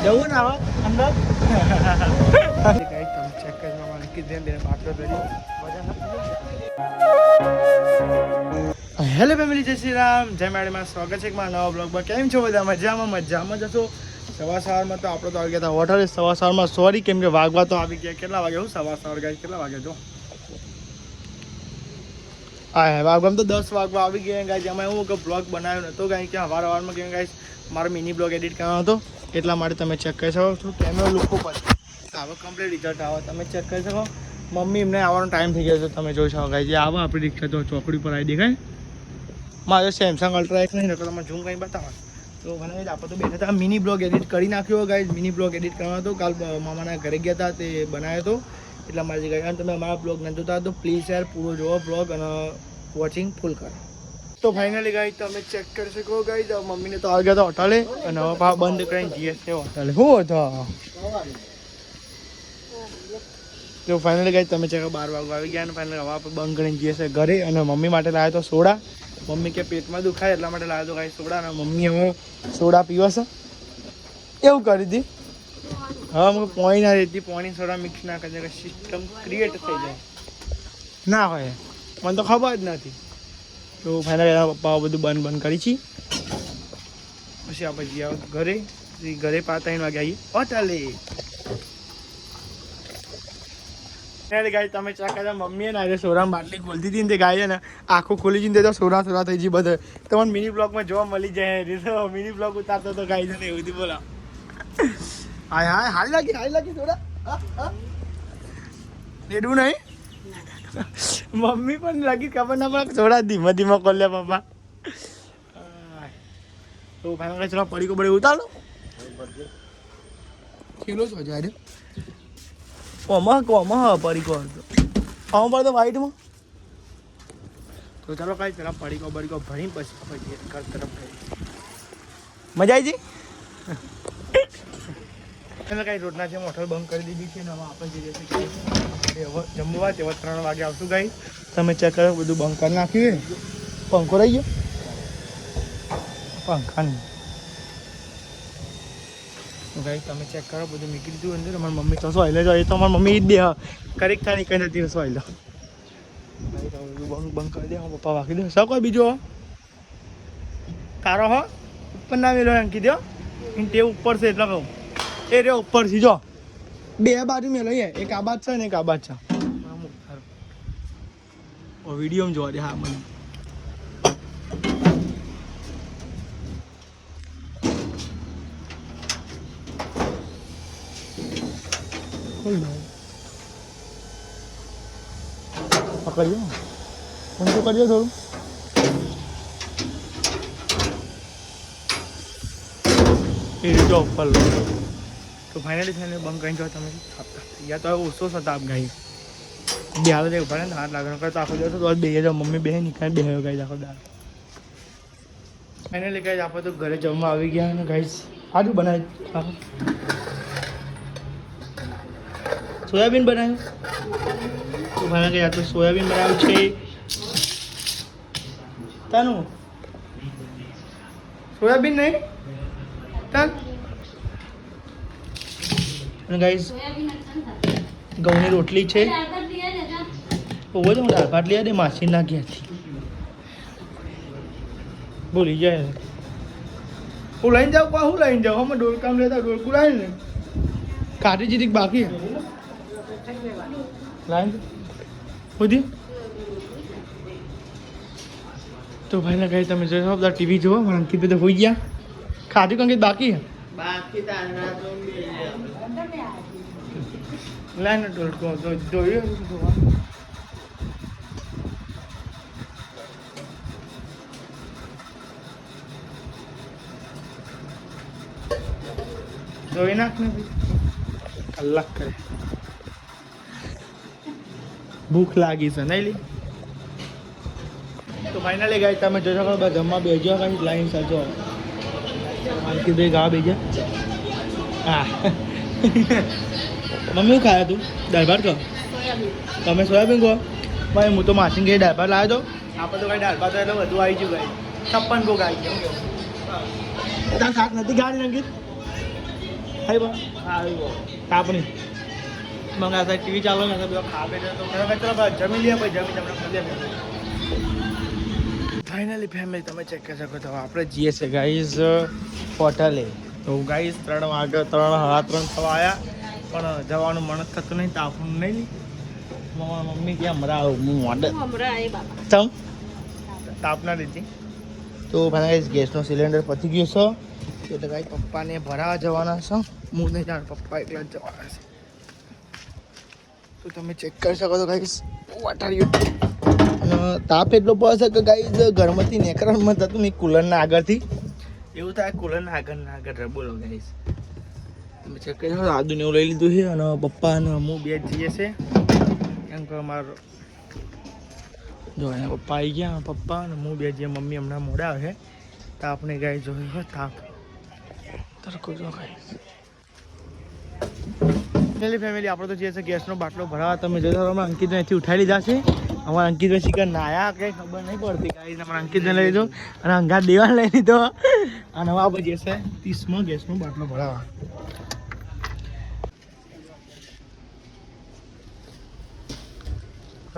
જવું ને હવે અંદર તમે ચેક કરવા અંકિત બેન બાટલો કરી હેલો ફેમિલી, જય શ્રી રામ, જય મેડમાં સ્વાગત છે મારા નવા બ્લોગમાં. કેમ છો બધા? મજામાં જશો. સવારમાં તો આપણે તો આવી ગયા હતા હોટલે. સવારમાં સોરી, કેમ કે વાગવા તો આવી ગયા. કેટલા વાગે? હું સવાર ગાઈસ કેટલા વાગે જો હા વાગવામાં તો 10 વાગવા આવી ગયા ગાઈસ. એમાં એવું કે બ્લોગ બનાવ્યો નહોતો ગાઈસ, કે સવારમાં કેમ ગાઈસ મારો મિની બ્લોગ એડિટ કરવાનો હતો, એટલા માટે તમે ચેક કરી શકો છો. કેમેરો લુકો પર હવે કમ્પ્લીટ રિઝલ્ટ આવે તમે ચેક કરી શકો. મમ્મી એમને આવવાનો ટાઈમ થઈ ગયો છે, તમે જોઈ શકો ગાઈસ. જે આવો આપણી રિક્ષા તો ચોકડી પર આવી દેખાય. મારે સેમસંગ અલ્ટ્રા એક્સ નહીં, તમે ઝૂમ કંઈ બતાવો તો મને આપણે તો બેઠા હતા. મિની બ્લોગ એડિટ કરી નાખ્યો ગાઈસ. મિની બ્લોગ એડિટ કરવાનો હતો, કાલ મામાના ઘરે ગયા હતા, તે બનાવ્યો હતો. એટલા માટે ગાઈસ, અને તમે અમારા બ્લોગ ન જોતા તો પ્લીઝ યાર પૂરો જોવો બ્લોગ અને વોચિંગ ફૂલ કરો. તો ફાઇનલી ગાઈસ તમે ચેક કરી શકો ગાઈસ. મમ્મીને તો આવી ગયા હતા હોટલે, અને હવે પા બંધ કરીને જીએસટી હોટલે. શું હતો તો ફાઇનલી ગાઈસ તમે ચેક 12 વાગવા આવી ગયા, અને ફાઇનલી હવે આપણે બંધ કરીને જઈએ છીએ ઘરે. અને મમ્મી માટે લાવ્યો તો સોડા. મમ્મી કે પેટમાં દુખાય એટલા માટે લાવ્યો તો ગાઈસ સોડા. અને મમ્મી હવે સોડા પીવો છે એવું કરી હતી. હવે મને પોણી ના રહેતી, પોણી સોડા મિક્સ ના કરે કે સિસ્ટમ ક્રિએટ થઈ જાય ના હોય, મને તો ખબર જ નથી. તો ફાઇનલી પપ્પા બધું બંધ કરી છીએ. પછી આપણે જઈએ ઘરે. ઘરે 3 વાગે આવીએ હોટલે. ગાય તમે ચેક કર્યા, મમ્મીએ ને આજે સોરામાં બાટલી ખોલતી હતી ને તે ગાય ને આખું ખોલી જઈને તો સોરા થઈ ગઈ બધે. તમને મિની બ્લોગમાં જોવા મળી જાય. મિની બ્લોગ ઉતારતો તો ગાય ને એવું બોલા. હાય હારી લાગી સોડા રેડું નહીં. મમ્મી પણ લાગી ખબર ના પડે સોડા ધીમા ખોલ્યા પપ્પા. તો ભાઈ ચલો પડી પડી ઉતારો ખેલો છો જાય કોમાં પડીકો હતો આમાં પડે તો વ્હાઈટમાં. તો ચાલો કાંઈ પેલા પડીકો ભણી પછી આપણે ઘર તરફ મજા આવી જઈ. એટલે કાંઈ રોડના છે હોટલ બંધ કરી દીધી છે, ને હવે આપણે જઈએ છીએ જમવા. તેવા 3 વાગે આવશું ગાઈ. તમે ચેક કરો બધું બંધ કરી નાખ્યું. પંખો રહી ગયો પંખાની. ગાઈ તમે ચેક કરો બધું મૂકી દીધું અંદર. અમારી મમ્મી તો સોયલે જો, એ તો અમારી મમ્મી જ દે કરેક થાય કઈ નથી સોયલો. બંધ કરી દે. પપ્પા વાગી દે સર કોઈ બીજો તારો હો ઉપર ના મેલો અંકી દો. તે ઉપર છે એટલે કહું એ રે ઉપર થી જો 2 બાજુ મેલો એક આ બાદ છે ને એક આ બાદ છે. વિડીયો જોવા દે. હા મને પકડજો ઊંચું કરજો થોડું. એ રીતે ઉપર તો ફાઇનલી બંધ કરી જો તમે યા તો ઓછો થતા આપ ગાઈ બે હાલ જ ઉભા ને હાથ લાગવાનો કરતા આખો જશો તો બે જાઓ. મમ્મી બે નીકળે બે ગાઈ આખો દાળ. ફાઇનલી ગાઈસ આપણે તો ઘરે જમવા આવી ગયા. અને ગાઈસ સારું બનાવી સોયાબીન બનાવ્યું. તો ભાઈ કે તો સોયાબીન બનાવ્યું છે તાનું સોયાબીન નહીં તાન. અને ગાઈસ ઘઉંની રોટલી છે. ઓવો તો હું દાળ ભાત લઈ દે માસી ના ઘેરથી ભૂલી જાય. હું લઈને જાઉં પણ હું લઈને જાઉં. અમે ડોલકામ લેતા ડોલકું લાવીને કાઢી જીરીક બાકી લાઈન બધી. તો ભાઈ ને કહી તમે જોઈ બધા ટીવી જુઓ. પણ અંકિત તો હોઈ ગયા. ખાધું કંકિત બાકી લાઈને ડોલકો જોયું જોઈ નાખ ને કલાક કરે. ભૂખ લાગી છે નહીં લી. તો ફાઇનલી ગાઈ તમે જોશો બધા જમવા બેજો કઈ લાઈન સાચો અંકિત ભાઈ ગા બેજા. હા મમ્મી ખાયા તું દાળ ભાત કહો તમે સોયાબીન કહો. ભાઈ હું તો માસી ગઈ દાળ ભાત લાવ્યો તો. આપણે તો કઈ દાળ ભાત એટલે બધું આવી ગયું ગાઈ. 56 કો ગાઈ ગયું. તાર શાક નથી ગાડી અંકિત ખાઈ બા તાપણી મંગાતા ટીવી ચાલો ને બધો ખાવે છે તો ચલો જમી લે ભાઈ જમી તમને મજા ફાઇનલી ફેમિલી તમે ચેક કરી શકો તો આપણે જઈએ છીએ ગાઈઝ હોટલે તો ગાઈઝ 3 વાગે 3 સાડા 3 થવા આવ્યા પણ જવાનું મન જ થતું નહીં તાપનું નહીં મમ્મી કે હમણાં આવું હું મોડે ચમ તાપના લીધી તો ભાઈ ગેસનો સિલિન્ડર પતી ગયો છે એટલે ગાઈ પપ્પાને ભરાવા જવાના છે હું નહીં જાણ પપ્પા એકલા જ જવાના છે તો તમે ચેક કરી શકો છો ગાઈસ વોટ આર યુ અને તાપ એટલો પડે છે કે ગાઈસ ઘરમાંથી નીકળવાનું મન થતું નહીં કુલરના આગળથી એવું થાય કુલરના આગળ બોલો ગાઈસ તમે ચેક કરી શકો આદુને એવું લઈ લીધું છે અને પપ્પા અને હું બે જઈએ છે કેમ કે અમારો જો એના પપ્પા આવી ગયા પપ્પા અને હું બે જઈએ મમ્મી હમણાં મોડા આવે તો આપણે ગાઈ જોયું તાપ તરકો જો ગાઈસ ફેમિલી આપણે તો જે છે ગેસનો બાટલો ભરાવા તમે જોજો અમારા અંકિતને અહીંથી ઉઠાવી લીધા છે અમારા અંકિતભાઈ શીખર નાયા કંઈ ખબર નહીં પડતી કાંઈ અમારા અંકિતને લઈ લીધો અને અંગાત દેવાને લઈ લીધો અને હવે આપણે જે છે 30માં ગેસનો બાટલો ભરાવા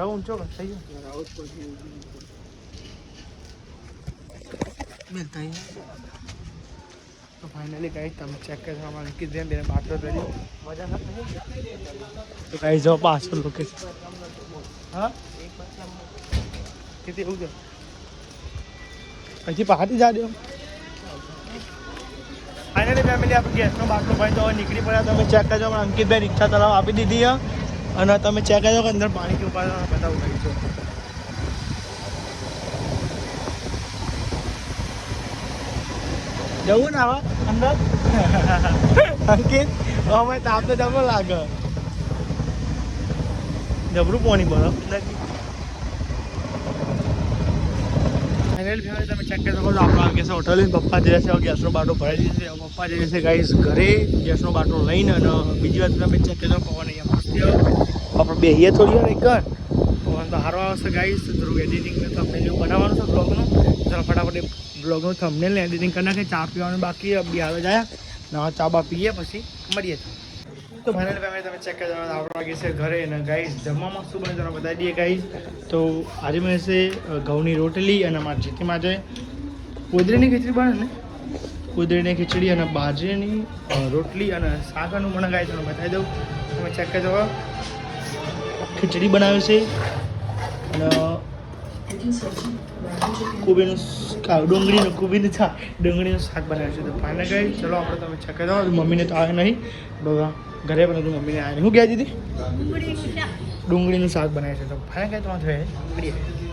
ઊંચો થઈ ગયો તો ફાઇનલી ગાઈસ તમે ચેક કરી શકો અંકિત બેન બેને બાટલો કરી મજા નથી તો ગાઈસ જો પાછળ લોકેશન હા કેટલી એવું છે પછી પહાડી જા દો ફાઇનલી ફેમિલી આપણે ગેસનો બાટલો ભાઈ તો નીકળી પડ્યા તમે ચેક કરજો અંકિતભાઈ રિક્ષા તલાવ આપી દીધી અને તમે ચેક કરજો કે અંદર પાણી કેવું પાડે બતાવું ગઈ છો જવું ને આવા અંદર અંકિત અમે તાપ તો જબર લાગે જબરું પાણી બરફ ફાઇનલ ફેમિલી તમે ચેક કરી શકો છો આપણો ગેસ હોટલ પપ્પા જે છે ગેસનો બાટલો ભરાઈ દીધો છે પપ્પા જે છે ગાઈસ ઘરે ગેસનો બાટલો લઈને અને બીજી વાત તમે ચેક કરી શકો પવન અહીંયા મસ્તી આવે આપણે બેહીએ થોડી વાર એક પવન તો સારો આવશે ગાઈસ થોડું એડિટિંગ તમને જેવું બનાવવાનું છે બ્લોગનું ચાલો ફટાફટ બ્લોગનું થંબનેલ ને એડિટિંગ કરી નાખે ચા પીવાનું બાકી બિહાર જાય નવા ચા બા પીએ પછી મળીએ તો ફાઇનલ ફેમિલી તમે ચેક કરી આપણે વાગી છે ઘરે અને ગાઈસ જમવામાં શું બને તમને બતાવી દઈએ ગાઈસ તો આજે મેં છે ઘઉંની રોટલી અને મારી જીતીમાં છે કુદરીની ખીચડી બને ને કુદરીની ખીચડી અને બાજરીની રોટલી અને શાકનું મને ગાઈસ તમને બતાવી દઉં તમે ચેક કરી દો ખીચડી બનાવે છે અને કોબીનું ડુંગળીનું શાક બનાવ્યું છે તો ફાઇનલ ગઈ ચલો આપણે તમે ચેક કરી દો મમ્મીને તો આવે નહીં બધા ઘરે પણ હતું મમ્મીને આવે શું કહે દીધી ડુંગળીનું શાક બનાવ્યું છે તો ફાઇનલ ગઈ તમારે ડુંગળી